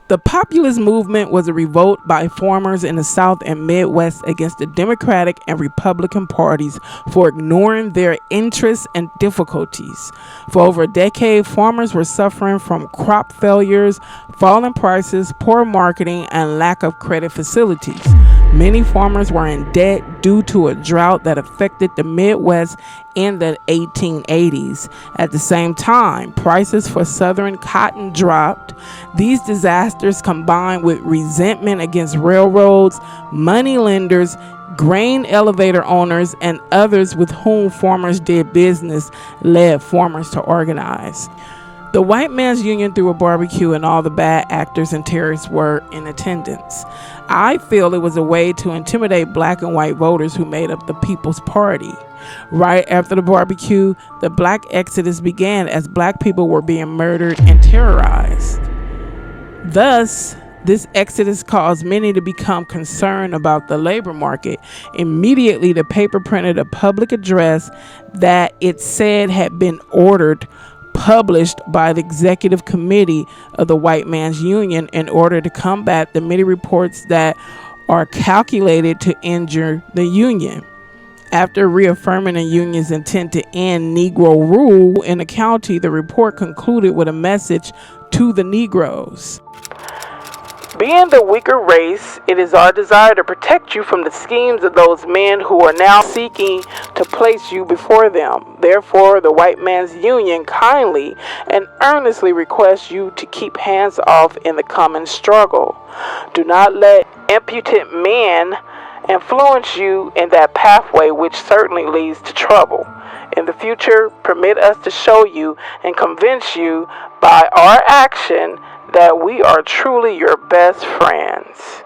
The populist movement was a revolt by farmers in the South and Midwest against the Democratic and Republican parties for ignoring their interests and difficulties. For over a decade, farmers were suffering from crop failures, falling prices, poor marketing, and lack of credit facilities. Many farmers were in debt due to a drought that affected the Midwest in the 1880s. At the same time, prices for Southern cotton dropped. These disasters, combined with resentment against railroads, money lenders, grain elevator owners, and others with whom farmers did business, led farmers to organize. The white man's union threw a barbecue and all the bad actors and terrorists were in attendance. I feel it was a way to intimidate black and white voters who made up the People's Party. Right after the barbecue, the black exodus began as black people were being murdered and terrorized. Thus, this exodus caused many to become concerned about the labor market. Immediately, the paper printed a public address that it said had been published by the executive committee of the white man's union in order to combat the many reports that are calculated to injure the union. After reaffirming the union's intent to end Negro rule in the county, the report concluded with a message to the Negroes. Being the weaker race, it is our desire to protect you from the schemes of those men who are now seeking to place you before them. Therefore, the white man's union kindly and earnestly requests you to keep hands off in the common struggle. Do not let impudent men influence you in that pathway which certainly leads to trouble. In the future, permit us to show you and convince you by our action that we are truly your best friends.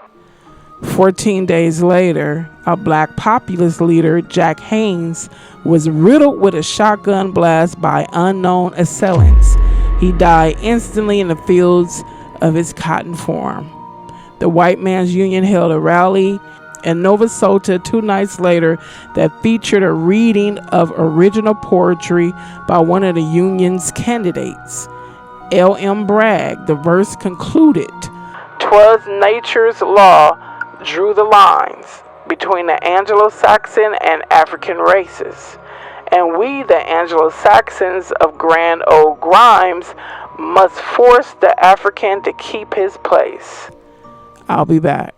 14 days later, a black populist leader, Jack Haynes, was riddled with a shotgun blast by unknown assailants. He died instantly in the fields of his cotton farm. The white man's union held a rally in Nova Scotia 2 nights later that featured a reading of original poetry by one of the union's candidates, L.M. Bragg. The verse concluded, "'Twas nature's law drew the lines between the Anglo-Saxon and African races, and we, the Anglo-Saxons of grand old Grimes, must force the African to keep his place." I'll be back.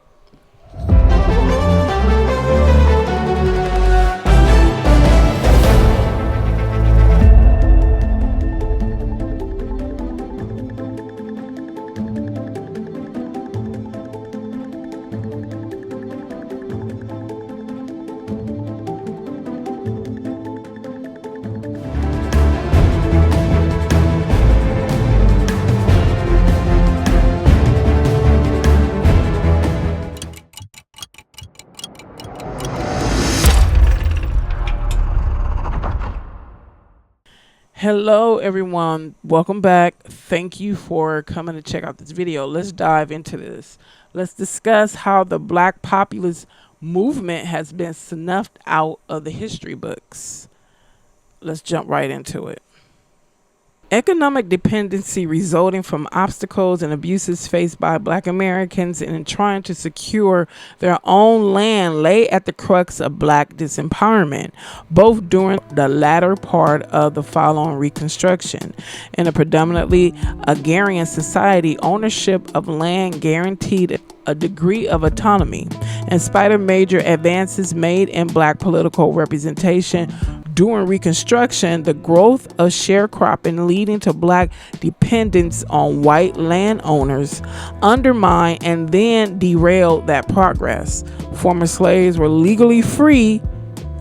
Hello everyone, welcome back. Thank you for coming to check out this video. Let's dive into this. Let's discuss how the black populist movement has been snuffed out of the history books. Let's jump right into it. Economic dependency resulting from obstacles and abuses faced by black Americans in trying to secure their own land lay at the crux of black disempowerment, both during the latter part of the following Reconstruction. In a predominantly agrarian society, ownership of land guaranteed a degree of autonomy. In spite of major advances made in black political representation, during Reconstruction, the growth of sharecropping leading to black dependence on white landowners undermined and then derailed that progress. Former slaves were legally free,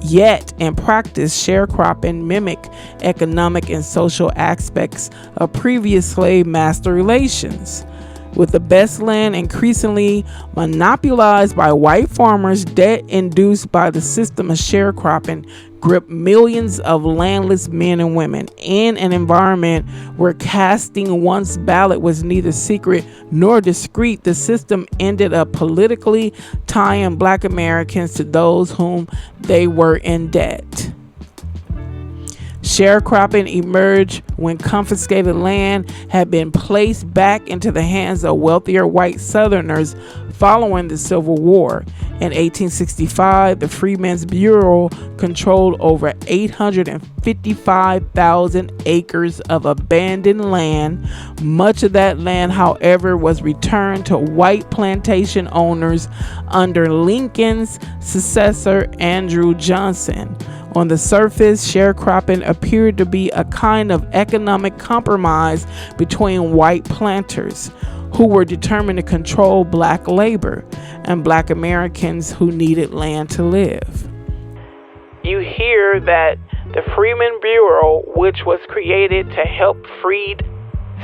yet in practice, sharecropping mimicked economic and social aspects of previous slave-master relations. With the best land increasingly monopolized by white farmers, debt induced by the system of sharecropping gripped millions of landless men and women. In an environment where casting one's ballot was neither secret nor discreet, the system ended up politically tying black Americans to those whom they were in debt. Sharecropping emerged when confiscated land had been placed back into the hands of wealthier white Southerners following the Civil War. In 1865, the Freedmen's Bureau controlled over 855,000 acres of abandoned land. Much of that land, however, was returned to white plantation owners under Lincoln's successor, Andrew Johnson. On the surface, sharecropping appeared to be a kind of economic compromise between white planters, who were determined to control black labor, and black Americans who needed land to live. You hear that the Freedmen's Bureau, which was created to help freed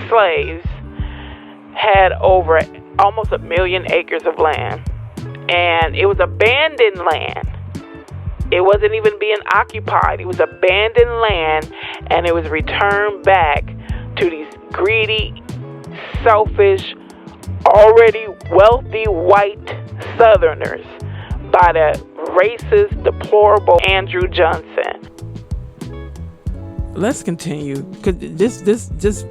slaves, had over almost 1 million acres of land, and it was abandoned land. It wasn't even being occupied. It was abandoned land, and it was returned back to these greedy, selfish, already wealthy white Southerners by the racist, deplorable Andrew Johnson. Let's continue, because this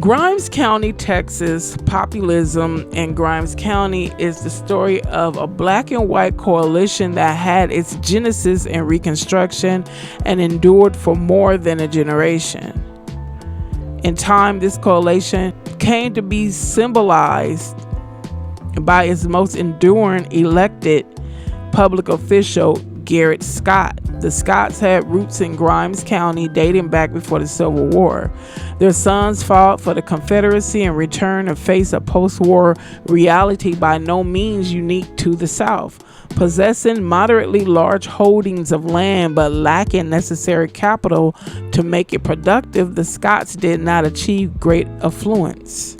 Grimes County, Texas, populism in Grimes County is the story of a black and white coalition that had its genesis in Reconstruction and endured for more than a generation. In time, this coalition came to be symbolized by its most enduring elected public official, Garrett Scott. The Scotts had roots in Grimes County dating back before the Civil War. Their sons fought for the Confederacy and returned to face a post-war reality by no means unique to the South. Possessing moderately large holdings of land but lacking necessary capital to make it productive, the Scotts did not achieve great affluence.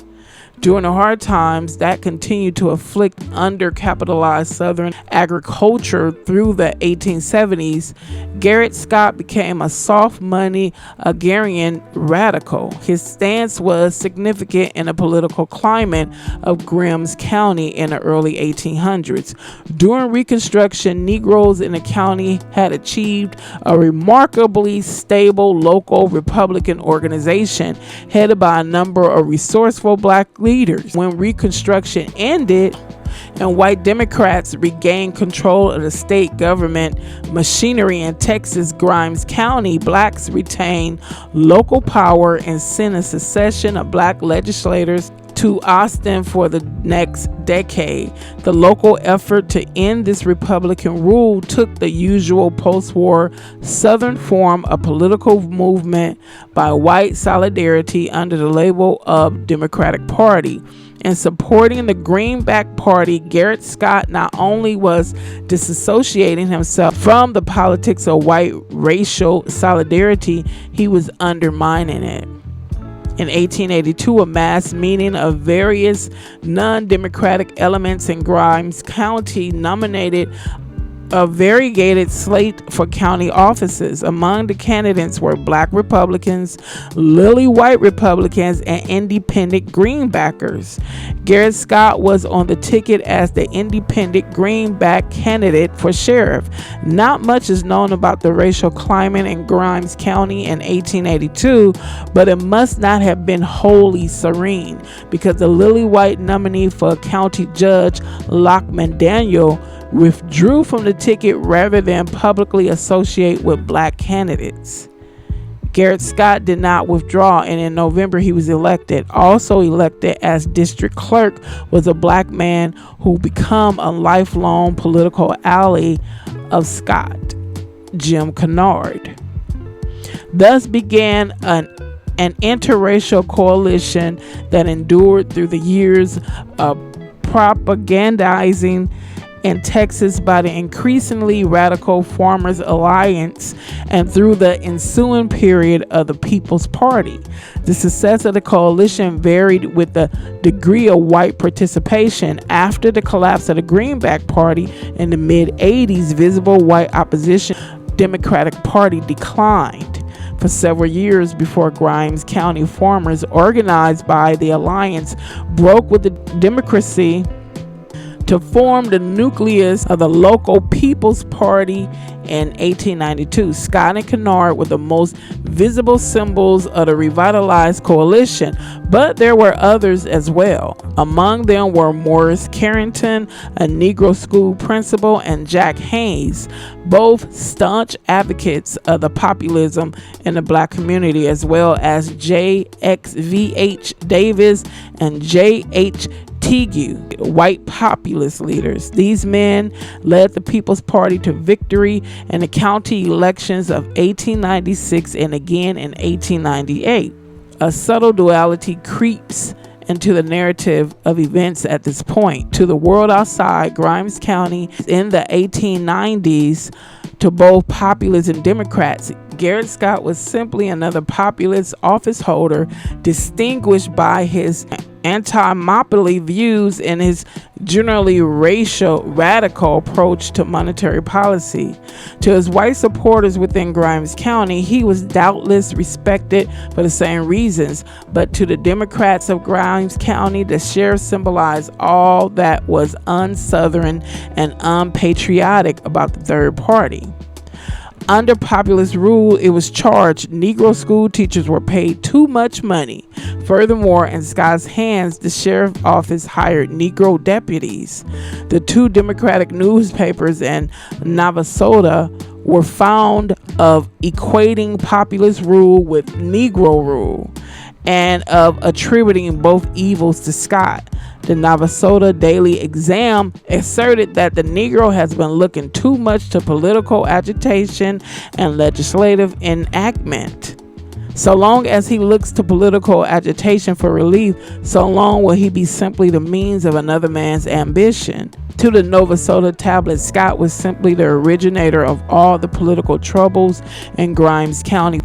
During the hard times that continued to afflict undercapitalized Southern agriculture through the 1870s, Garrett Scott became a soft money agrarian radical. His stance was significant in the political climate of Grimes County in the early 1800s. During Reconstruction, Negroes in the county had achieved a remarkably stable local Republican organization headed by a number of resourceful black leaders. When Reconstruction ended and white Democrats regained control of the state government machinery in Texas, Grimes County, blacks retained local power and sent a succession of black legislators to Austin for the next decade. The local effort to end this Republican rule took the usual post-war Southern form of political movement by white solidarity under the label of Democratic Party. In supporting the Greenback Party, Garrett Scott not only was disassociating himself from the politics of white racial solidarity, he was undermining it. In 1882, a mass meeting of various non-democratic elements in Grimes County nominated a variegated slate for county offices. Among the candidates were black Republicans, lily white Republicans, and independent Greenbackers. Garrett Scott was on the ticket as the independent Greenback candidate for sheriff. Not much is known about the racial climate in Grimes County in 1882, but it must not have been wholly serene, because the lily white nominee for county judge, Lockman Daniel, withdrew from the ticket rather than publicly associate with black candidates. Garrett Scott did not withdraw, and in November he was elected. Also elected as district clerk was a black man who became a lifelong political ally of Scott, Jim Kennard. Thus began an interracial coalition that endured through the years of propagandizing in Texas by the increasingly radical Farmers Alliance and through the ensuing period of the People's Party. The success of the coalition varied with the degree of white participation. After the collapse of the Greenback Party in the mid-80s, visible white opposition to the Democratic Party declined for several years before Grimes County farmers, organized by the Alliance, broke with the Democracy to form the nucleus of the local People's Party in 1892. Scott and Kennard were the most visible symbols of the revitalized coalition, but there were others as well. Among them were Morris Carrington, a Negro school principal, and Jack Hayes, both staunch advocates of the populism in the black community, as well as J.X.V.H. Davis and J.H. Teague, white populist leaders. These men led the People's Party to victory in the county elections of 1896 and again in 1898. A subtle duality creeps into the narrative of events at this point. To the world outside, Grimes County in the 1890s, to both populists and Democrats, Garrett Scott was simply another populist office holder, distinguished by his anti-monopoly views and his generally racial radical approach to monetary policy. To his white supporters within Grimes County, he was doubtless respected for the same reasons, but to the Democrats of Grimes County, the sheriff symbolized all that was un-Southern and unpatriotic about the third party. Under populist rule, it was charged Negro school teachers were paid too much money. Furthermore, in Scott's hands, the sheriff's office hired Negro deputies. The two Democratic newspapers in Navasota were found of equating populist rule with Negro rule and of attributing both evils to Scott. The Navasota Daily Exam asserted that the Negro has been looking too much to political agitation and legislative enactment. So long as he looks to political agitation for relief, so long will he be simply the means of another man's ambition. To the Navasota tablet, Scott was simply the originator of all the political troubles in Grimes County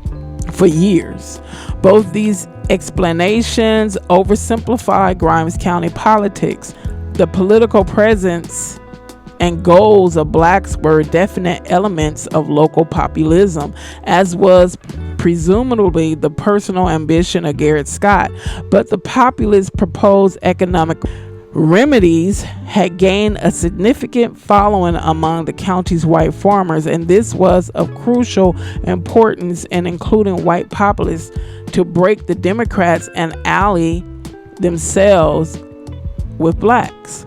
for years. Both these explanations oversimplify Grimes County politics. The political presence and goals of blacks were definite elements of local populism, as was presumably the personal ambition of Garrett Scott. But the populists' proposed economic remedies had gained a significant following among the county's white farmers, and this was of crucial importance in including white populists to break the Democrats and ally themselves with blacks.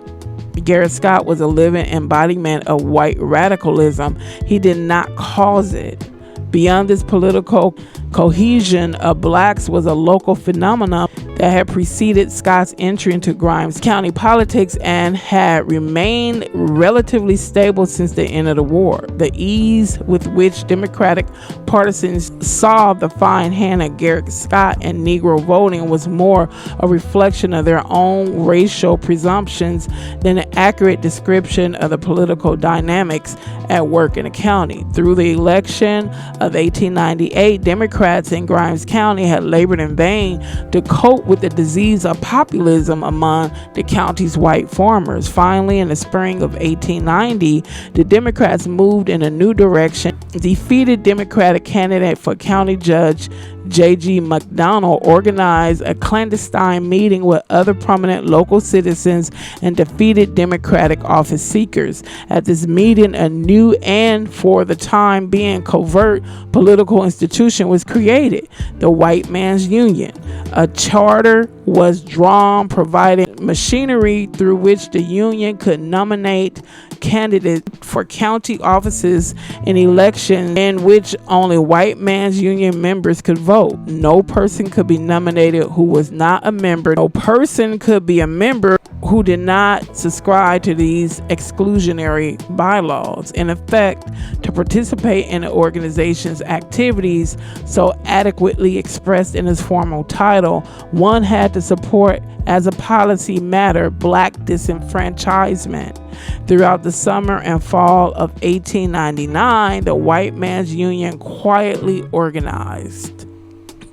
Garrett Scott was a living embodiment of white radicalism. He did not cause it. Beyond this political cohesion of blacks was a local phenomenon that had preceded Scott's entry into Grimes County politics and had remained relatively stable since the end of the war. The ease with which Democratic partisans saw the fine hand of Garrett Scott and Negro voting was more a reflection of their own racial presumptions than an accurate description of the political dynamics at work in the county. Through the election of 1898, Democrats in Grimes County had labored in vain to cope with the disease of populism among the county's white farmers. Finally, in the spring of 1890, the Democrats moved in a new direction. Defeated Democratic candidate for county judge J.G. McDonald organized a clandestine meeting with other prominent local citizens and defeated Democratic office seekers. At this meeting, a new and, for the time being, covert political institution was created, the White Man's Union. A charter was drawn providing machinery through which the union could nominate candidates for county offices in elections in which only White Man's Union members could vote. No person could be nominated who was not a member. No person could be a member who did not subscribe to these exclusionary bylaws. In effect, to participate in the organization's activities so adequately expressed in its formal title, one had to support as a policy matter black disenfranchisement. Throughout the summer and fall of 1899, the White Man's Union quietly organized.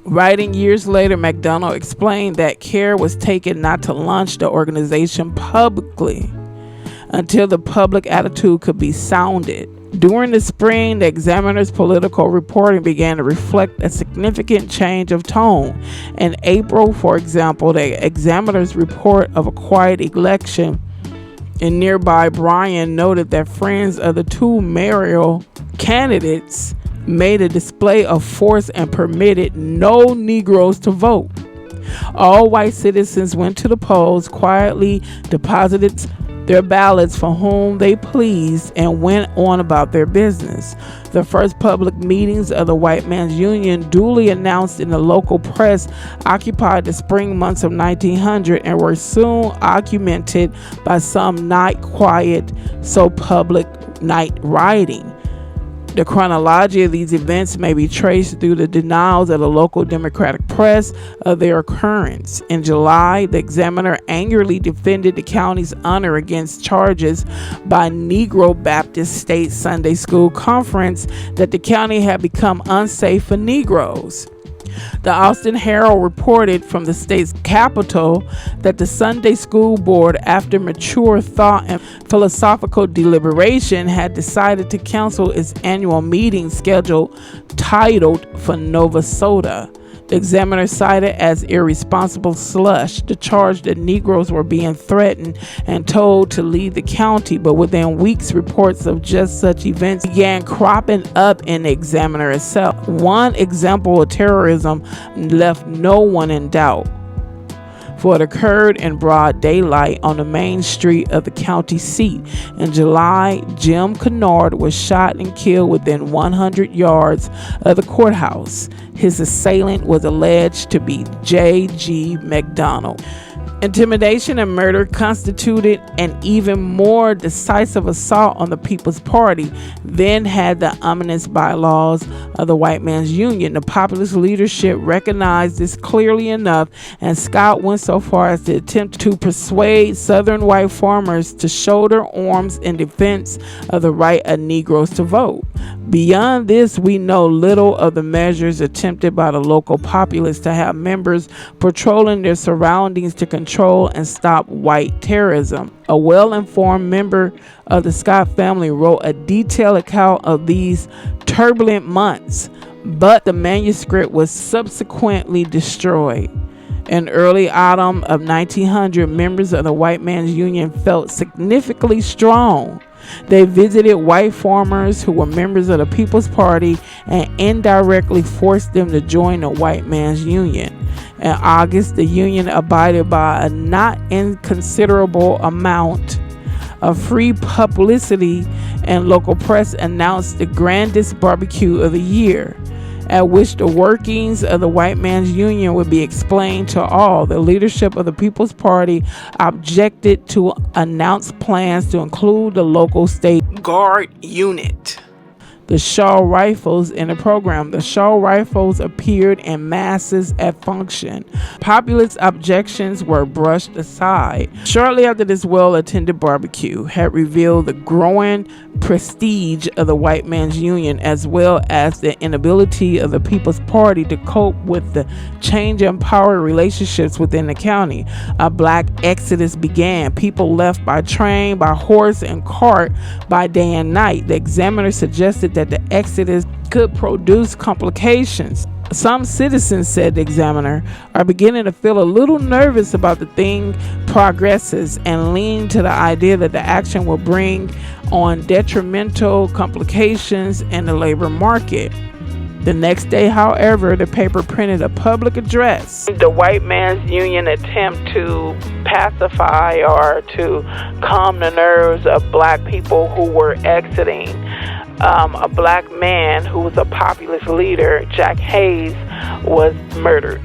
Writing years later, McDonald explained that care was taken not to launch the organization publicly until the public attitude could be sounded. During the spring, the Examiner's political reporting began to reflect a significant change of tone. In April, for example, the Examiner's report of a quiet election In nearby Bryan noted that friends of the two mayoral candidates made a display of force and permitted no Negroes to vote. All white citizens went to the polls, quietly deposited their ballots for whom they pleased, and went on about their business. The first public meetings of the White Man's Union, duly announced in the local press, occupied the spring months of 1900 and were soon augmented by some not quiet so public night rioting. The chronology of these events may be traced through the denials of the local Democratic press of their occurrence. In July, the Examiner angrily defended the county's honor against charges by Negro Baptist State Sunday School Conference that the county had become unsafe for Negroes. The Austin Herald reported from the state's capital that the Sunday School Board, after mature thought and philosophical deliberation, had decided to cancel its annual meeting schedule titled for Nova Soda. The Examiner cited as irresponsible slush the charge that Negroes were being threatened and told to leave the county, but within weeks reports of just such events began cropping up in the Examiner itself. One example of terrorism left no one in doubt, for it occurred in broad daylight on the main street of the county seat. In July, Jim Kennard was shot and killed within 100 yards of the courthouse. His assailant was alleged to be J.G. McDonald. Intimidation and murder constituted an even more decisive assault on the People's Party than had the ominous bylaws of the White Man's Union. The populist leadership recognized this clearly enough, and Scott went so far as to attempt to persuade Southern white farmers to shoulder arms in defense of the right of Negroes to vote. Beyond this, we know little of the measures attempted by the local populists to have members patrolling their surroundings to control and stop white terrorism. A well-informed member of the Scott family wrote a detailed account of these turbulent months, but the manuscript was subsequently destroyed. In early autumn of 1900, members of the White Man's Union felt significantly strong. They visited white farmers who were members of the People's Party and indirectly forced them to join the White Man's Union. In August, the Union abided by a not inconsiderable amount of free publicity, and local press announced the grandest barbecue of the year, at which the workings of the White Man's Union would be explained to all. The leadership of the People's Party objected to announced plans to include the local state guard unit, the Shaw Rifles, in the program. The Shaw Rifles appeared in masses at function. Populist objections were brushed aside. Shortly after this well-attended barbecue had revealed the growing prestige of the White Man's Union, as well as the inability of the People's Party to cope with the change in power relationships within the county, a black exodus began. People left by train, by horse, and cart by day and night. The Examiner suggested that the exodus could produce complications. Some citizens, said the Examiner, are beginning to feel a little nervous about the thing progresses and lean to the idea that the action will bring on detrimental complications in the labor market. The next day, however, the paper printed a public address. The White Man's Union attempt to pacify or to calm the nerves of black people who were exiting. A black man who was a populist leader, Jack Hayes, was murdered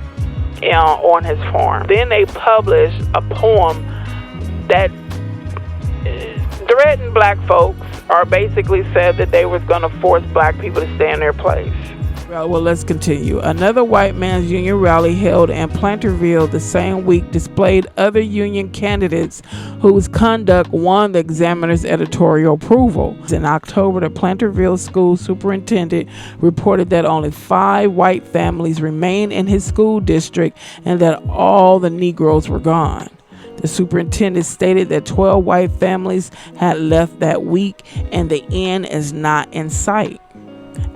on his farm. Then they published a poem that threatened black folks, or basically said that they was going to force black people to stay in their place. Well, let's continue. Another White Man's Union rally held in Planterville the same week displayed other union candidates whose conduct won the Examiner's editorial approval. In October, the Planterville school superintendent reported that only 5 white families remained in his school district and that all the Negroes were gone. The superintendent stated that 12 white families had left that week and the end is not in sight.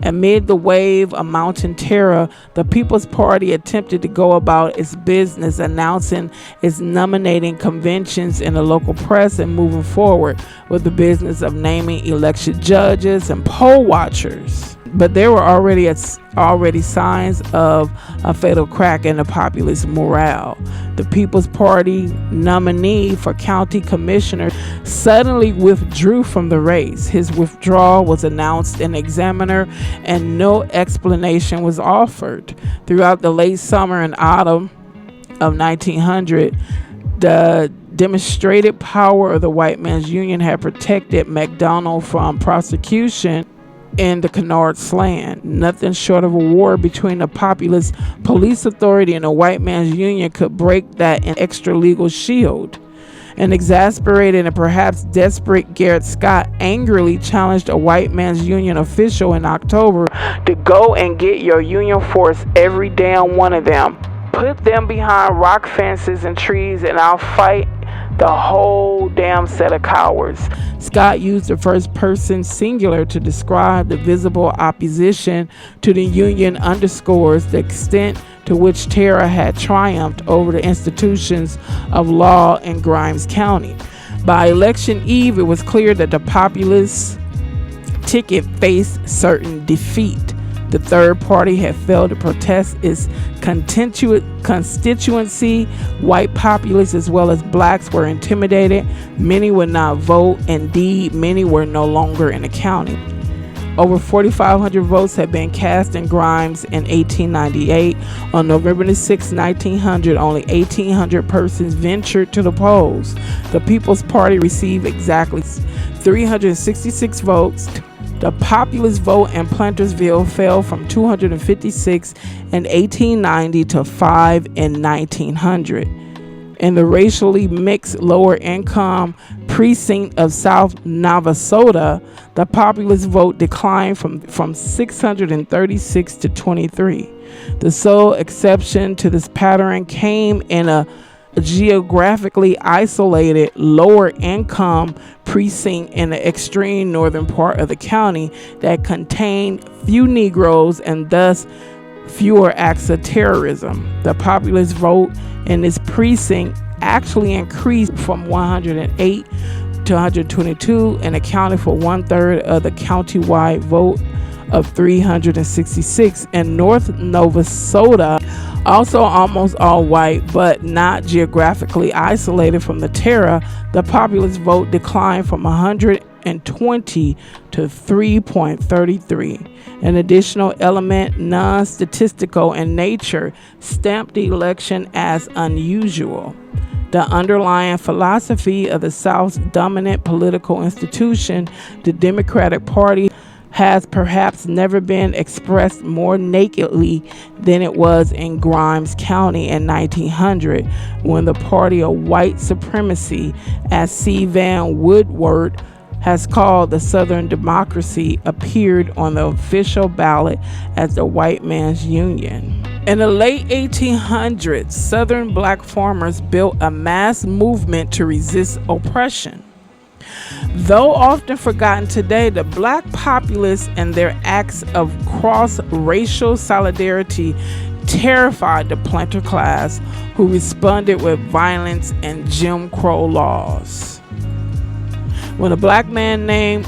Amid the wave of mounting terror, the People's Party attempted to go about its business, announcing its nominating conventions in the local press and moving forward with the business of naming election judges and poll watchers. But there were already signs of a fatal crack in the populist morale. The People's Party nominee for county commissioner suddenly withdrew from the race. His withdrawal was announced in the Examiner, and no explanation was offered. Throughout the late summer and autumn of 1900, the demonstrated power of the White Man's Union had protected MacDonald from prosecution in the Canard's land. Nothing short of a war between the populist police authority and the White Man's Union could break that extra legal shield. An exasperated and perhaps desperate Garrett Scott angrily challenged a White Man's Union official in October to go and get your Union force, every damn one of them. Put them behind rock fences and trees, and I'll fight the whole damn set of cowards. Scott used the first person singular to describe the visible opposition to the Union, underscores the extent to which terror had triumphed over the institutions of law in Grimes County. By election eve, it was clear that the populist ticket faced certain defeat. The third party had failed to protest its constituency. White populists as well as blacks were intimidated. Many would not vote. Indeed, many were no longer in the county. Over 4,500 votes had been cast in Grimes in 1898. On November 6, 1900, only 1,800 persons ventured to the polls. The People's Party received exactly 366 votes. The populist vote in Plantersville fell from 256 in 1890 to 5 in 1900. In the racially mixed lower income precinct of South Navasota, the populist vote declined from 636 to 23. The sole exception to this pattern came in a geographically isolated lower income precinct in the extreme northern part of the county that contained few Negroes and thus fewer acts of terrorism. The populist vote in this precinct actually increased from 108 to 122 and accounted for 1/3 of the countywide vote of 366. In North Navasota, also almost all white but not geographically isolated from the terror, the populist vote declined from 120 to 3.33. An additional element, non-statistical in nature, stamped the election as unusual. The underlying philosophy of the South's dominant political institution, the Democratic Party, has perhaps never been expressed more nakedly than it was in Grimes County in 1900, when the party of white supremacy, as C. Van Woodward has called the Southern Democracy, appeared on the official ballot as the White Man's Union. In the late 1800s, Southern black farmers built a mass movement to resist oppression. Though often forgotten today, the black populists and their acts of cross-racial solidarity terrified the planter class, who responded with violence and Jim Crow laws. When a black man named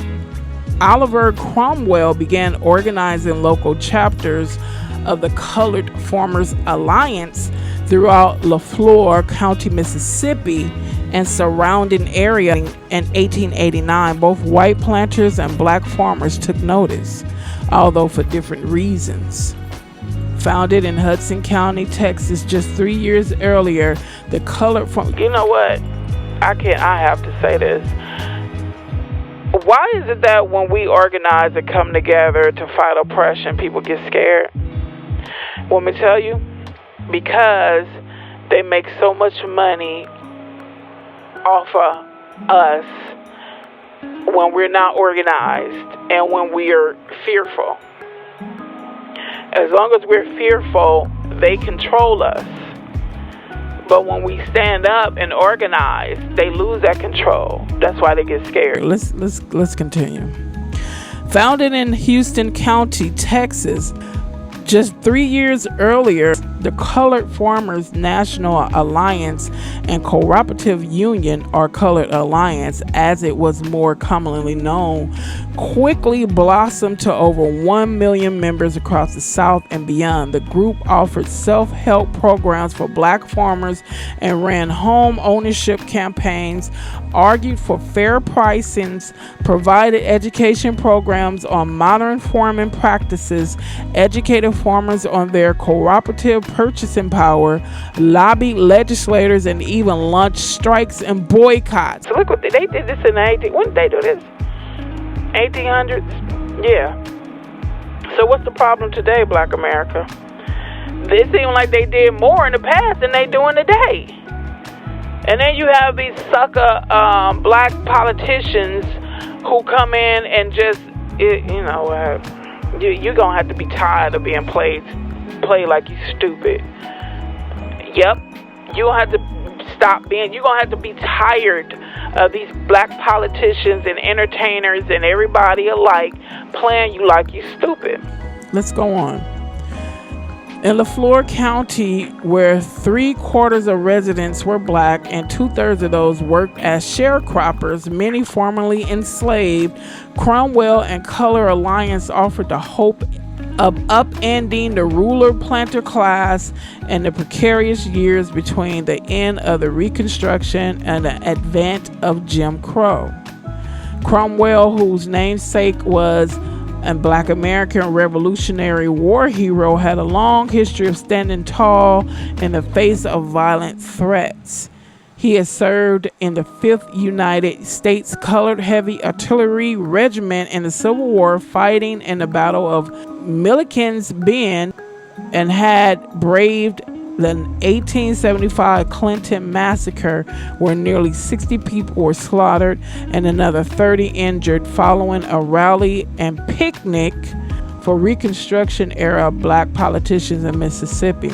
Oliver Cromwell began organizing local chapters of the Colored Farmers Alliance throughout Lafleur County, Mississippi, and surrounding area in 1889, both white planters and black farmers took notice, although for different reasons. Founded in Hudson County, Texas, just 3 years earlier, the Colored Farmers... You know what? I have to say this. Why is it that when we organize and come together to fight oppression, people get scared? Want me to tell you? Because they make so much money off of us when we're not organized and when we are fearful. As long as we're fearful, they control us. But when we stand up and organize, they lose that control. That's why they get scared. Let's continue. Founded in Houston County, Texas, just 3 years earlier, the Colored Farmers National Alliance and Cooperative Union, or Colored Alliance as it was more commonly known, quickly blossomed to over 1 million members across the South and beyond. The group offered self-help programs for black farmers and ran home ownership campaigns, argued for fair pricings, provided education programs on modern farming practices, educated farmers on their cooperative purchasing power, lobbied legislators, and even launched strikes and boycotts. So look what they did this in the when did they do this? 1800s? Yeah. So what's the problem today, Black America? It seems like they did more in the past than they do in today. And then you have these sucker black politicians who come in and just, you're going to have to be tired of being played like you stupid. Yep. You're going to have to be tired of these black politicians and entertainers and everybody alike playing you like you stupid. Let's go on. In Lafleur County, where 3/4 of residents were black and 2/3 of those worked as sharecroppers, many formerly enslaved, Cromwell and Color Alliance offered the hope of upending the ruler-planter class and the precarious years between the end of the Reconstruction and the advent of Jim Crow. Cromwell, whose namesake was a Black American Revolutionary War hero, had a long history of standing tall in the face of violent threats. He has served in the 5th United States Colored Heavy Artillery Regiment in the Civil War, fighting in the Battle of Milliken's Bend, and had braved the 1875 Clinton Massacre, where nearly 60 people were slaughtered and another 30 injured following a rally and picnic for Reconstruction-era black politicians in Mississippi.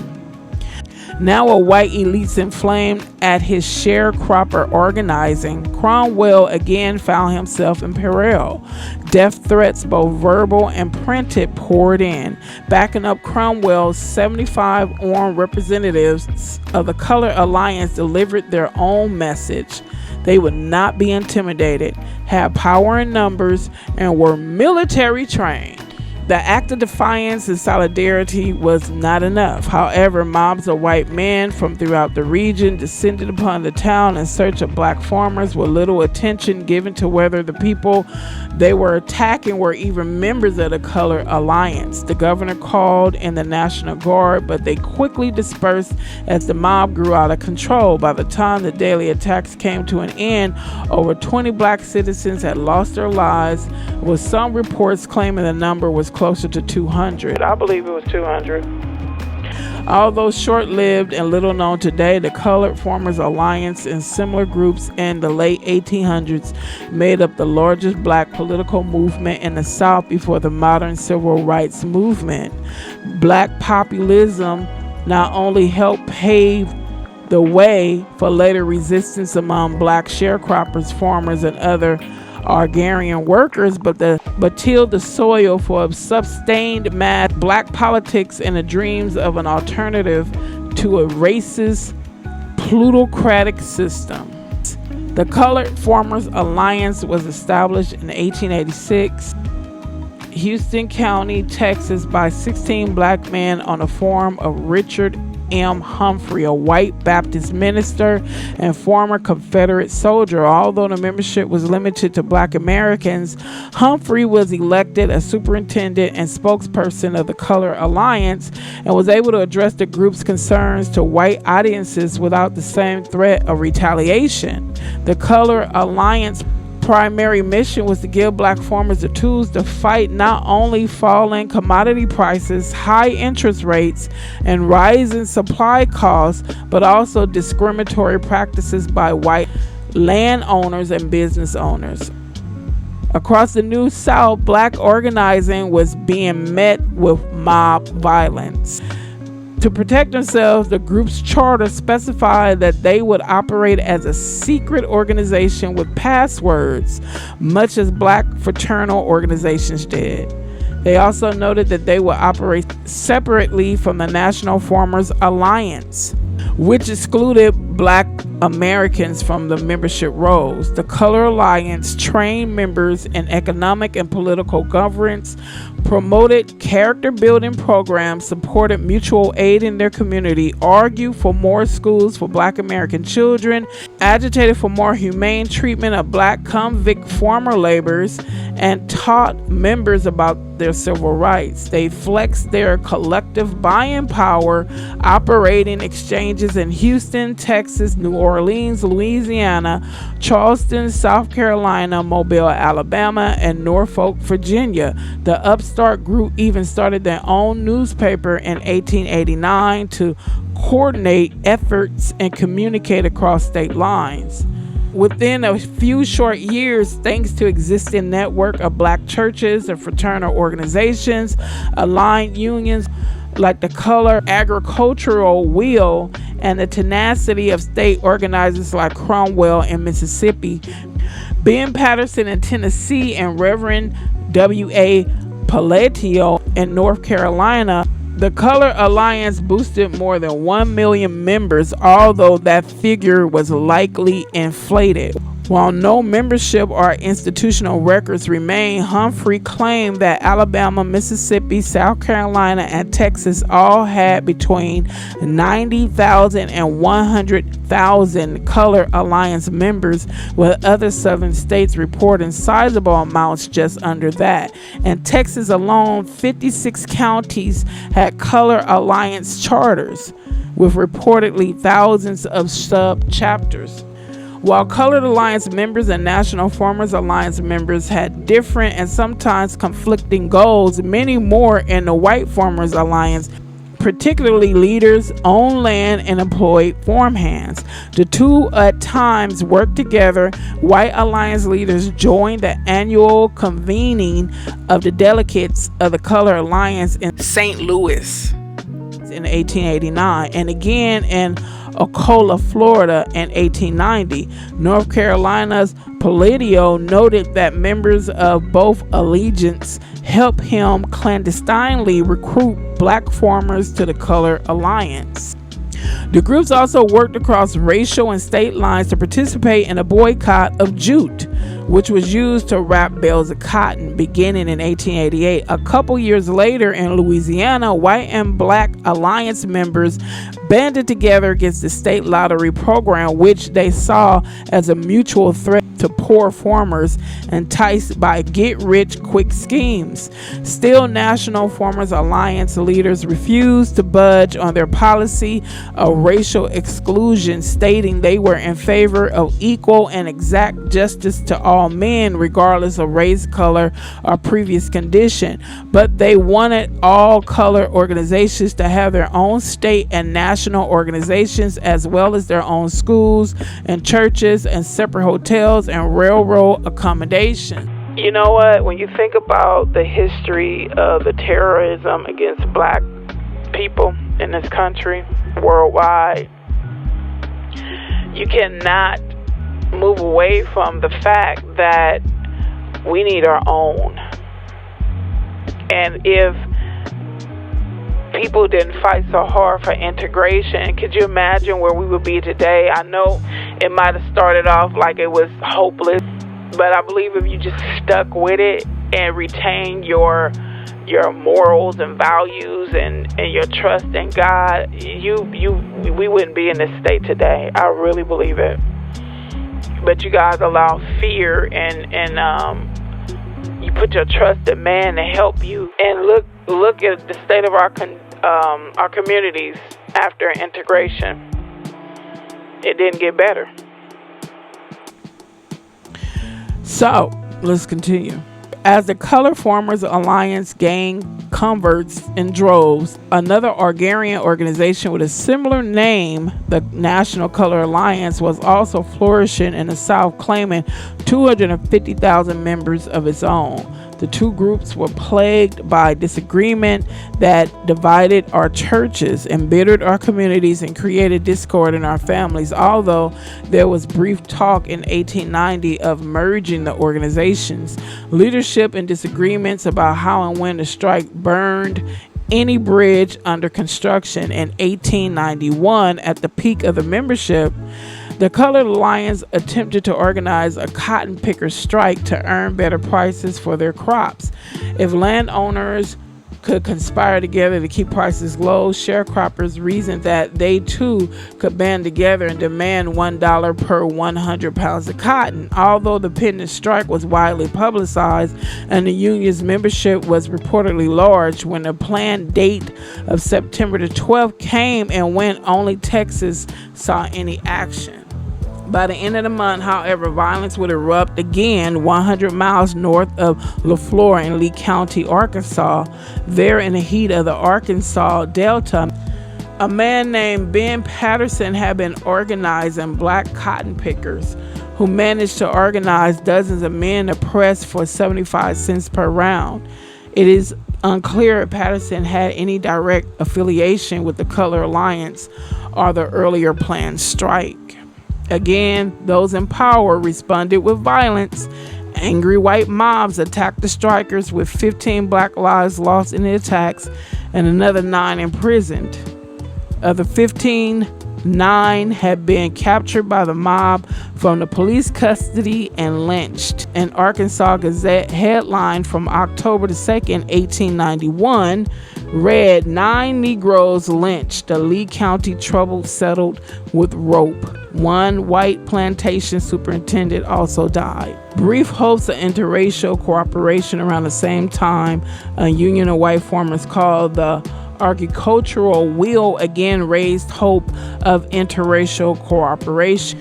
Now a white elite inflamed at his sharecropper organizing, Cromwell again found himself in peril. Death threats, both verbal and printed, poured in. Backing up Cromwell, 75 armed representatives of the Color Alliance delivered their own message. They would not be intimidated, had power in numbers, and were military trained. The act of defiance and solidarity was not enough. However, mobs of white men from throughout the region descended upon the town in search of black farmers, with little attention given to whether the people they were attacking were even members of the Color Alliance. The governor called in the National Guard, but they quickly dispersed as the mob grew out of control. By the time the daily attacks came to an end, over 20 black citizens had lost their lives, with some reports claiming the number was closer to 200. I believe it was 200. Although short-lived and little known today, the Colored Farmers Alliance and similar groups in the late 1800s made up the largest black political movement in the South before the modern civil rights movement. Black populism not only helped pave the way for later resistance among black sharecroppers, farmers, and other agrarian workers, but tilled the soil for sustained mass black politics and the dreams of an alternative to a racist, plutocratic system. The Colored Farmers Alliance was established in 1886, Houston County, Texas, by 16 black men on a farm of Richard M. Humphrey, a white Baptist minister and former Confederate soldier. Although the membership was limited to black Americans, Humphrey was elected as superintendent and spokesperson of the Color Alliance and was able to address the group's concerns to white audiences without the same threat of retaliation. The Color Alliance primary mission was to give black farmers the tools to fight not only falling commodity prices, high interest rates, and rising supply costs, but also discriminatory practices by white landowners and business owners. Across the New South, black organizing was being met with mob violence. To protect themselves, the group's charter specified that they would operate as a secret organization with passwords, much as black fraternal organizations did. They also noted that they would operate separately from the National Farmers Alliance, which excluded black Americans from the membership rolls. The Color Alliance trained members in economic and political governance, promoted character building programs, supported mutual aid in their community, argued for more schools for black American children, agitated for more humane treatment of black convict former laborers, and taught members about their civil rights. They flexed their collective buying power, operating exchanges in Houston, Texas, New Orleans, Louisiana, Charleston, South Carolina, Mobile, Alabama, and Norfolk, Virginia. The upstart group even started their own newspaper in 1889 to coordinate efforts and communicate across state lines. Within a few short years, thanks to existing network of black churches and fraternal organizations, aligned unions like the Color Agricultural Wheel, and the tenacity of state organizers like Cromwell in Mississippi, Ben Patterson in Tennessee, and Reverend W.A. Palatio in North Carolina, the Color Alliance boosted more than 1 million members, although that figure was likely inflated. While no membership or institutional records remain, Humphrey claimed that Alabama, Mississippi, South Carolina, and Texas all had between 90,000 and 100,000 Color Alliance members, with other southern states reporting sizable amounts just under that. In Texas alone, 56 counties had Color Alliance charters, with reportedly thousands of sub-chapters. While Colored Alliance members and National Farmers Alliance members had different and sometimes conflicting goals, many more in the White Farmers Alliance, particularly leaders, owned land and employed farmhands. The two at times worked together. White Alliance leaders joined the annual convening of the delegates of the Colored Alliance in St. Louis in 1889, and again in Ocala, Florida in 1890. North Carolina's Palladio noted that members of both allegiance helped him clandestinely recruit black farmers to the Color Alliance. The groups also worked across racial and state lines to participate in a boycott of jute, which was used to wrap bales of cotton, beginning in 1888. A couple years later in Louisiana, white and black alliance members banded together against the state lottery program, which they saw as a mutual threat to poor farmers enticed by get-rich-quick schemes. Still, National Farmers Alliance leaders refused to budge on their policy of racial exclusion, stating they were in favor of equal and exact justice to all men, regardless of race, color, or previous condition. But they wanted all color organizations to have their own state and national organizations, as well as their own schools and churches and separate hotels and railroad accommodation. You know what? When you think about the history of the terrorism against black people in this country, worldwide, you cannot move away from the fact that we need our own. And if people didn't fight so hard for integration, could you imagine where we would be today? I know it might have started off like it was hopeless, but I believe if you just stuck with it and retained your morals and values and your trust in God, we wouldn't be in this state today. I really believe it. But you guys allow fear and you put your trust in man to help you. And look at the state of our communities after integration. It didn't get better. So let's continue. As the Color Farmers Alliance gained converts in droves, another agrarian organization with a similar name, the National Color Alliance, was also flourishing in the South, claiming 250,000 members of its own. The two groups were plagued by disagreement that divided our churches, embittered our communities, and created discord in our families. Although there was brief talk in 1890 of merging the organizations, leadership and disagreements about how and when to strike burned any bridge under construction. In 1891, at the peak of the membership, the Colored Alliance attempted to organize a cotton pickers strike to earn better prices for their crops. If landowners could conspire together to keep prices low, sharecroppers reasoned that they too could band together and demand $1 per 100 pounds of cotton. Although the pending strike was widely publicized and the union's membership was reportedly large, when the planned date of September the 12th came and went, only Texas saw any action. By the end of the month, however, violence would erupt again 100 miles north of LaFleur in Lee County, Arkansas. There, in the heat of the Arkansas Delta, a man named Ben Patterson had been organizing black cotton pickers, who managed to organize dozens of men to press for 75 cents per round. It is unclear if Patterson had any direct affiliation with the Colored Alliance or the earlier planned strike. Again, those in power responded with violence. Angry white mobs attacked the strikers, with 15 black lives lost in the attacks and another 9 imprisoned. Of the 15, 9 had been captured by the mob from the police custody and lynched. An Arkansas Gazette headline from October 2nd, 1891 read, "9 Negroes lynched. The Lee County trouble settled with rope. 1 white plantation superintendent also died." Brief hopes of interracial cooperation. Around the same time, a union of white farmers called the Agricultural Wheel again raised hope of interracial cooperation.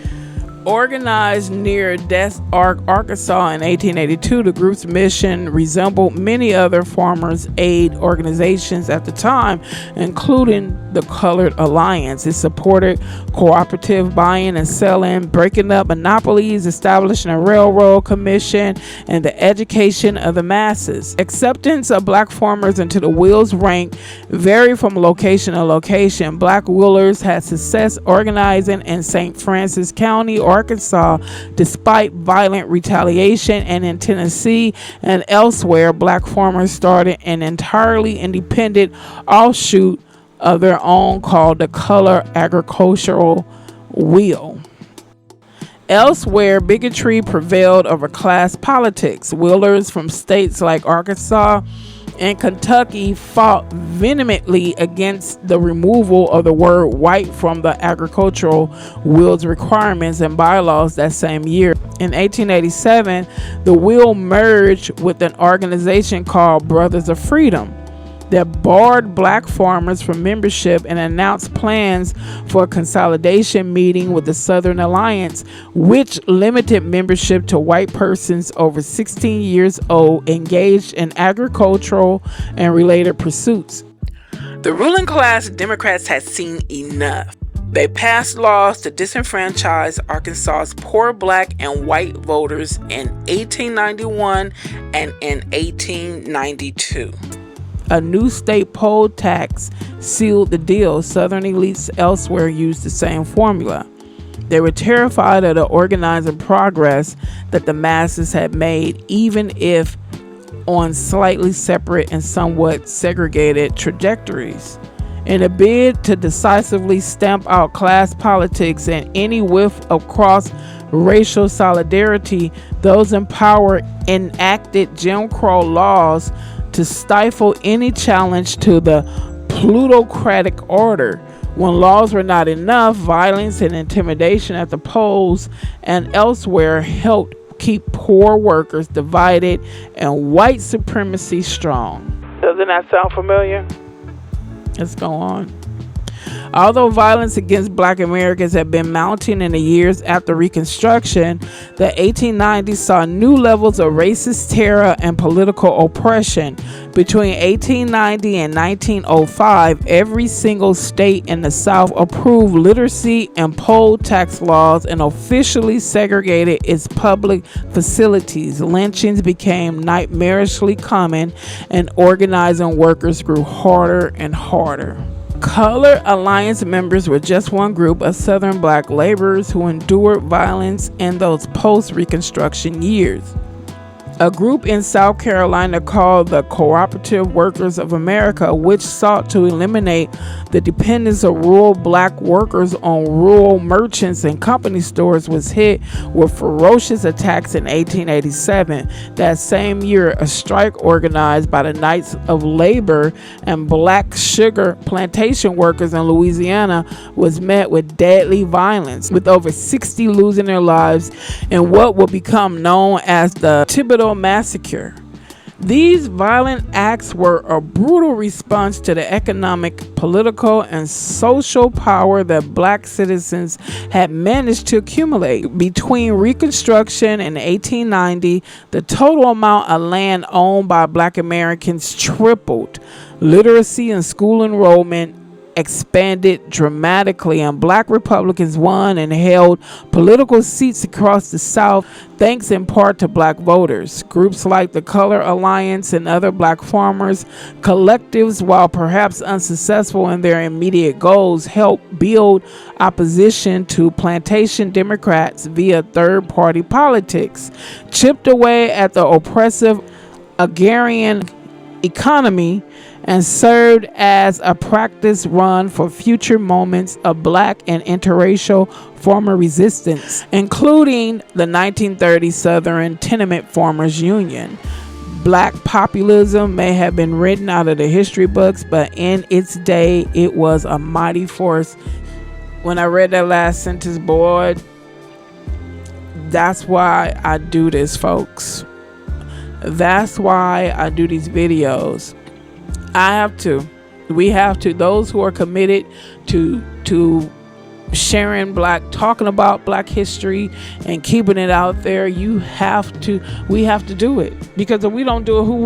Organized near Des Arc, Arkansas in 1882, the group's mission resembled many other farmers' aid organizations at the time, including the Colored Alliance. It supported cooperative buying and selling, breaking up monopolies, establishing a railroad commission, and the education of the masses. Acceptance of black farmers into the Wheel's rank varied from location to location. Black Wheelers had success organizing in St. Francis County, Arkansas, despite violent retaliation, and in Tennessee and elsewhere, black farmers started an entirely independent offshoot of their own called the Colored Agricultural Wheel. Elsewhere, bigotry prevailed over class politics. Wheelers from states like Arkansas and Kentucky fought vehemently against the removal of the word white from the agricultural wheel's requirements and bylaws that same year. In 1887, the wheel merged with an organization called Brothers of Freedom that barred black farmers from membership and announced plans for a consolidation meeting with the Southern Alliance, which limited membership to white persons over 16 years old engaged in agricultural and related pursuits. The ruling class Democrats had seen enough. They passed laws to disenfranchise Arkansas's poor black and white voters in 1891 and in 1892. A new state poll tax sealed the deal. Southern elites elsewhere used the same formula. They were terrified of the organizing progress that the masses had made, even if on slightly separate and somewhat segregated trajectories. In a bid to decisively stamp out class politics and any whiff of cross-racial solidarity, those in power enacted Jim Crow laws to stifle any challenge to the plutocratic order. When laws were not enough, violence and intimidation at the polls and elsewhere helped keep poor workers divided and white supremacy strong. Doesn't that sound familiar? Let's go on. Although violence against Black Americans had been mounting in the years after Reconstruction, the 1890s saw new levels of racist terror and political oppression. Between 1890 and 1905, every single state in the South approved literacy and poll tax laws and officially segregated its public facilities. Lynchings became nightmarishly common, and organizing workers grew harder and harder. Colored Alliance members were just one group of Southern Black laborers who endured violence in those post-Reconstruction years. A group in South Carolina called the Cooperative Workers of America, which sought to eliminate the dependence of rural Black workers on rural merchants and company stores, was hit with ferocious attacks in 1887. That same year, a strike organized by the Knights of Labor and Black sugar plantation workers in Louisiana was met with deadly violence, with over 60 losing their lives in what would become known as the Thibodeau Massacre. These violent acts were a brutal response to the economic, political, and social power that Black citizens had managed to accumulate. Between Reconstruction and 1890, the total amount of land owned by Black Americans tripled. Literacy and school enrollment expanded dramatically, and Black Republicans won and held political seats across the South thanks in part to Black voters. Groups like the Colored Alliance and other Black farmers collectives, while perhaps unsuccessful in their immediate goals, helped build opposition to plantation Democrats via third-party politics, chipped away at the oppressive agrarian economy, and served as a practice run for future moments of Black and interracial farmer resistance, including the 1930 Southern Tenement Farmers Union. Black populism may have been written out of the history books, but in its day, it was a mighty force. When I read that last sentence, boy, that's why I do this, folks. That's why I do these videos. We have to. Those who are committed to sharing talking about Black history and keeping it out there, we have to do it. Because if we don't do it, who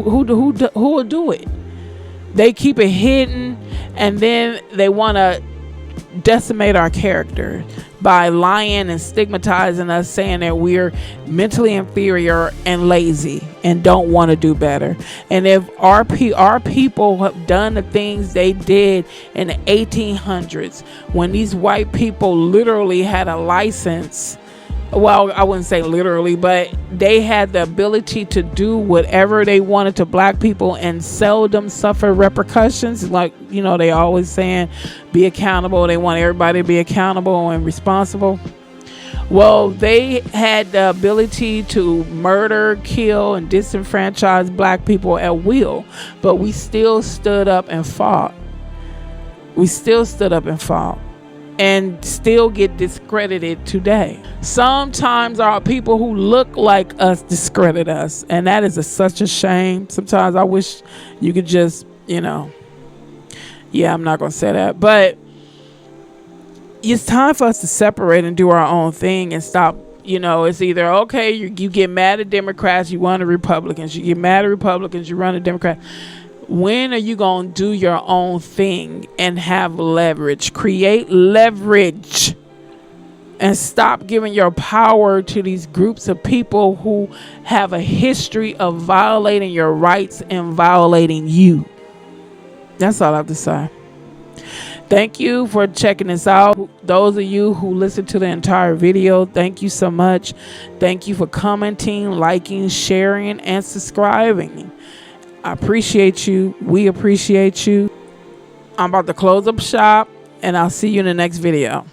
will do it? They keep it hidden, and then they want to decimate our character by lying and stigmatizing us, saying that we're mentally inferior and lazy and don't want to do better. And if our people have done the things they did in the 1800s, when these white people literally had a license, well, I wouldn't say literally, but they had the ability to do whatever they wanted to Black people and seldom suffer repercussions. Like, they always saying, be accountable. They want everybody to be accountable and responsible. Well, they had the ability to murder, kill, and disenfranchise Black people at will, but we still stood up and fought. And still get discredited today. Sometimes our people who look like us discredit us, and that is such a shame. Sometimes I wish you could just, I'm not going to say that, but it's time for us to separate and do our own thing and stop. It's either, okay, you get mad at Democrats, you run to Republicans. You get mad at Republicans, you run to Democrats. When are you going to do your own thing and have leverage? Create leverage and stop giving your power to these groups of people who have a history of violating your rights and violating you. That's all I have to say. Thank you for checking this out. Those of you who listened to the entire video, thank you so much. Thank you for commenting, liking, sharing, and subscribing. I appreciate you. We appreciate you. I'm about to close up shop, and I'll see you in the next video.